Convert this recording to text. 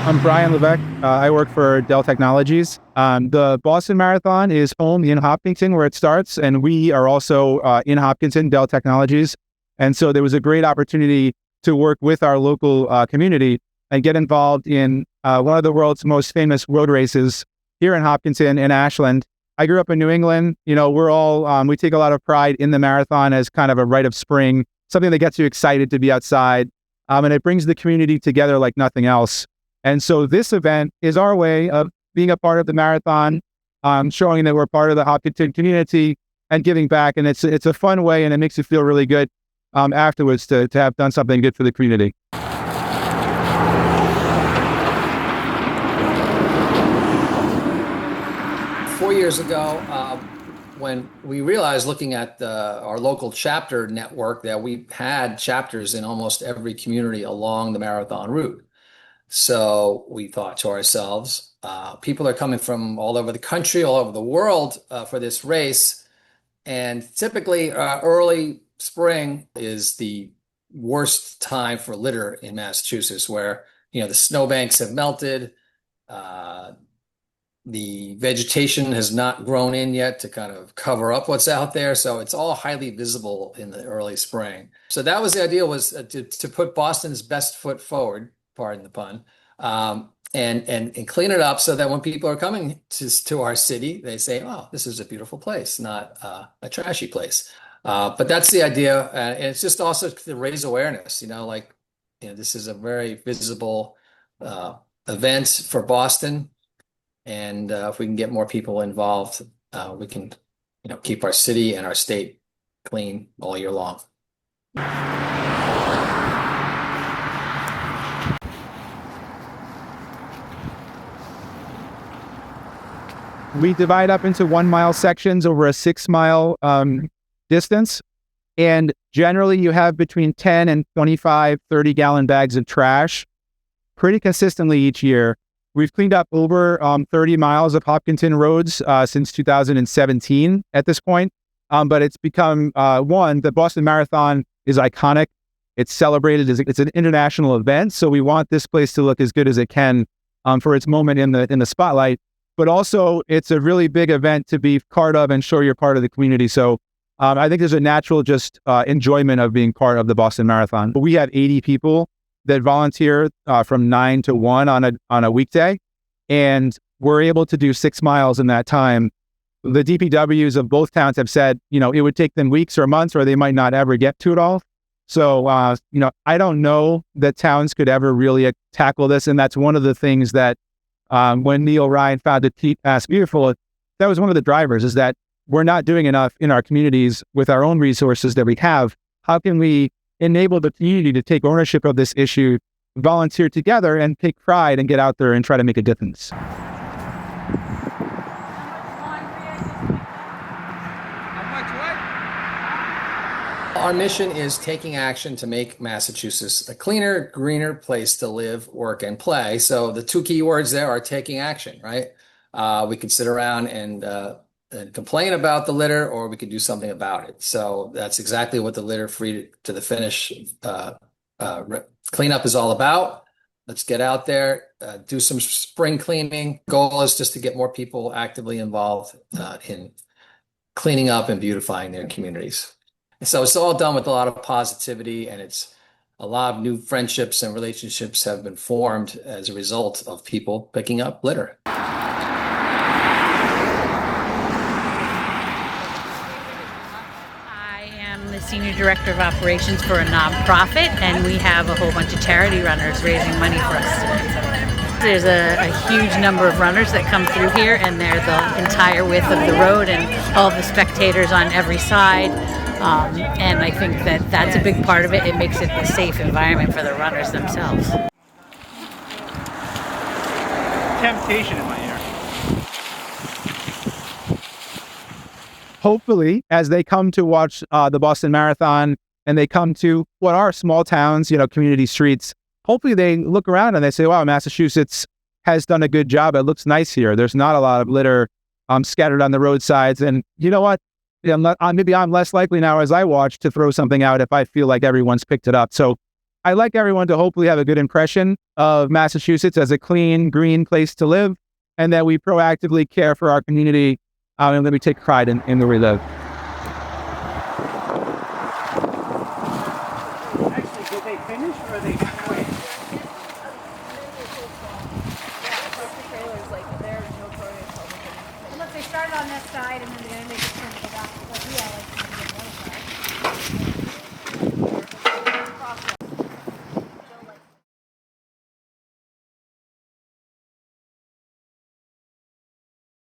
I'm Brian Levesque. I work for Dell Technologies. The Boston Marathon is home in Hopkinton where it starts, and we are also in Hopkinton, Dell Technologies. And so there was a great opportunity to work with our local community and get involved in one of the world's most famous road races here in Hopkinton in Ashland. I grew up in New England. You know, we take a lot of pride in the marathon as kind of a rite of spring, something that gets you excited to be outside. And it brings the community together like nothing else. And so this event is our way of being a part of the marathon, showing that we're part of the Hopkinton community and giving back. And it's a fun way, and it makes you feel really good afterwards to have done something good for the community. 4 years ago, when we realized, looking at our local chapter network, that we had chapters in almost every community along the marathon route. So we thought to ourselves, people are coming from all over the country, all over the world for this race. And typically early spring is the worst time for litter in Massachusetts, where, you know, the snowbanks have melted. The vegetation has not grown in yet to kind of cover up what's out there. So it's all highly visible in the early spring. So that was the idea, was to put Boston's best foot forward, pardon the pun, and clean it up so that when people are coming to our city, they say, oh, this is a beautiful place, not a trashy place. But that's the idea. And it's just also to raise awareness, this is a very visible event for Boston. And if we can get more people involved, we can, keep our city and our state clean all year long. We divide up into 1 mile sections over a 6 mile distance. And generally you have between 10 and 25, 30 gallon bags of trash pretty consistently each year. We've cleaned up over 30 miles of Hopkinton roads since 2017 at this point. But it's become, the Boston Marathon is iconic. It's celebrated it's an international event. So we want this place to look as good as it can for its moment in the spotlight. But also it's a really big event to be part of and show you're part of the community. So I think there's a natural enjoyment of being part of the Boston Marathon. We have 80 people that volunteer from 9 to 1 on a weekday, and we're able to do 6 miles in that time. The DPWs of both towns have said, it would take them weeks or months, or they might not ever get to it all. So, I don't know that towns could ever really tackle this, and that's one of the things that when Neil Ryan founded Keep Mass Beautiful, that was one of the drivers, is that we're not doing enough in our communities with our own resources that we have. How can we enable the community to take ownership of this issue, volunteer together, and take pride and get out there and try to make a difference? Our mission is taking action to make Massachusetts a cleaner, greener place to live, work, and play. So the two key words there are taking action, right? We could sit around and complain about the litter, or we could do something about it. So that's exactly what the Litter Free to the Finish cleanup is all about. Let's get out there, do some spring cleaning. Goal is just to get more people actively involved in cleaning up and beautifying their communities. So it's all done with a lot of positivity, and it's a lot of new friendships and relationships have been formed as a result of people picking up litter. Senior Director of Operations for a nonprofit, and we have a whole bunch of charity runners raising money for us. There's a huge number of runners that come through here, and they're the entire width of the road and all the spectators on every side. And I think that that's a big part of it. It makes it a safe environment for the runners themselves. Temptation in my ear. Hopefully, as they come to watch the Boston Marathon and they come to what are small towns, community streets, hopefully they look around and they say, wow, Massachusetts has done a good job. It looks nice here. There's not a lot of litter scattered on the roadsides. And you know what? Maybe I'm less likely now as I watch to throw something out if I feel like everyone's picked it up. So I'd like everyone to hopefully have a good impression of Massachusetts as a clean, green place to live, and that we proactively care for our community and that we take pride in where we live.